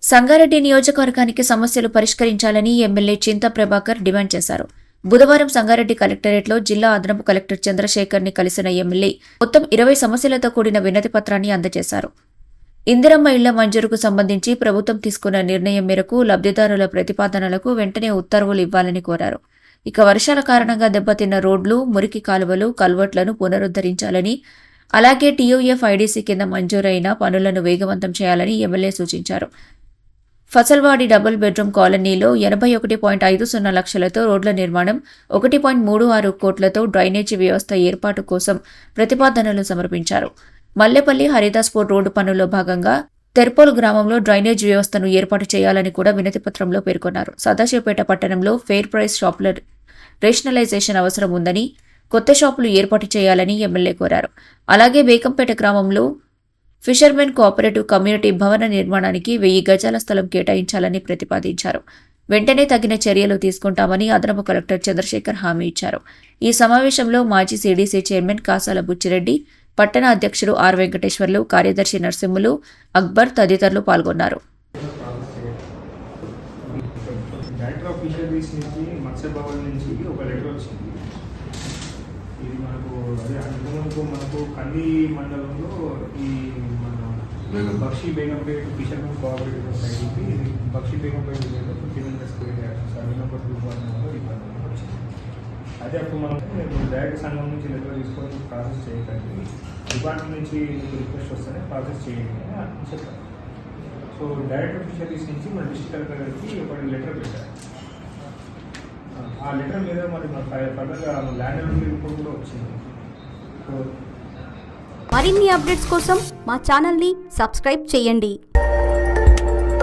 సంగారెడ్డి నియోజకవర్గానికి సమస్యలు పరిష్కరించాలని ఎమ్మెల్యే చింత ప్రభాకర్ డిమాండ్ చేశారు. బుధవారం సంగారెడ్డి కలెక్టరేట్లో జిల్లా అదనపు కలెక్టర్ చంద్రశేఖర్ ని కలిసిన ఎమ్మెల్యే మొత్తం 20 సమస్యలతో కూడిన వినతి పత్రాన్ని అందజేశారు. ఇందిరమ్మ ఇళ్ల మంజూరుకు సంబంధించి ప్రభుత్వం తీసుకున్న నిర్ణయం మేరకు లబ్ధిదారుల ప్రతిపాదనలకు వెంటనే ఉత్తర్వులు ఇవ్వాలని కోరారు. ఇక వర్షాల కారణంగా దెబ్బతిన్న రోడ్లు, మురికి కాలువలు, కల్వర్ట్లను పునరుద్ధరించాలని, అలాగే టీయూఎఫ్ ఐడీసీ కింద మంజూరైన పనులను వేగవంతం చేయాలని ఎమ్మెల్యే సూచించారు. ఫసల్వాడి డబుల్ బెడ్రూమ్ కాలనీలో 81.50 లక్షలతో రోడ్ల నిర్మాణం, 1.36 కోట్లతో డ్రైనేజీ వ్యవస్థ ఏర్పాటు కోసం ప్రతిపాదనలు సమర్పించారు. మల్లెపల్లి హరిదాస్పూర్ రోడ్డు పనుల్లో భాగంగా తెర్పోలు గ్రామంలో డ్రైనేజ్ వ్యవస్థను ఏర్పాటు చేయాలని కూడా వినతిపత్రంలో పేర్కొన్నారు. సదాశివపేట పట్టణంలో ఫెయిర్ ప్రైస్ షాపుల రేషనలైజేషన్ అవసరం ఉందని, కొత్త షాపులు ఏర్పాటు చేయాలని ఎమ్మెల్యే కోరారు. అలాగే బేకంపేట గ్రామంలో ఫిషర్మెన్ కోఆపరేటివ్ కమ్యూనిటీ భవన నిర్మాణానికి 1000 గజాల స్థలం కేటాయించాలని ప్రతిపాదించారు. వెంటనే తగిన చర్యలు తీసుకుంటామని అదనపు కలెక్టర్ చంద్రశేఖర్ హామీ ఇచ్చారు. ఈ సమావేశంలో మాజీ సీడీసీ చైర్మన్ కాసాల బుచ్చిరెడ్డి, పట్టణ అధ్యక్షుడు ఆర్ వెంకటేశ్వర్లు, కార్యదర్శి నరసింహులు, అక్బర్ తదితరులు పాల్గొన్నారు. మనకు కంది మండలంలో ఈ మన బక్షి బేగంపేట ఫిషర్మెన్ కోఆపరేటివ్ సొసైటీకి బక్షి బేగంపేట సర్వే నెంబర్ 2 వచ్చింది. అదే అప్పుడు మనం డైరెక్ట్ సంఘం నుంచి లెటర్ తీసుకొని ప్రాసెస్ చేయకండి, డిపార్ట్మెంట్ నుంచి మీకు రిక్వెస్ట్ వస్తేనే ప్రాసెస్ చేయండి అని చెప్పారు. సో డైరెక్టర్ ఫిషరీస్ నుంచి మన డిస్ట్రిక్ట్ కలెక్టర్ గారికి ఒక లెటర్ పెట్టారు. ఆ లెటర్ మీద మరి మన ఫర్దర్గా ల్యాండ్ డెవలప్మెంట్ రిపోర్ట్ కూడా వచ్చింది. మరిన్ని అప్డేట్స్ కోసం మా ఛానల్ని సబ్స్క్రైబ్ చేయండి.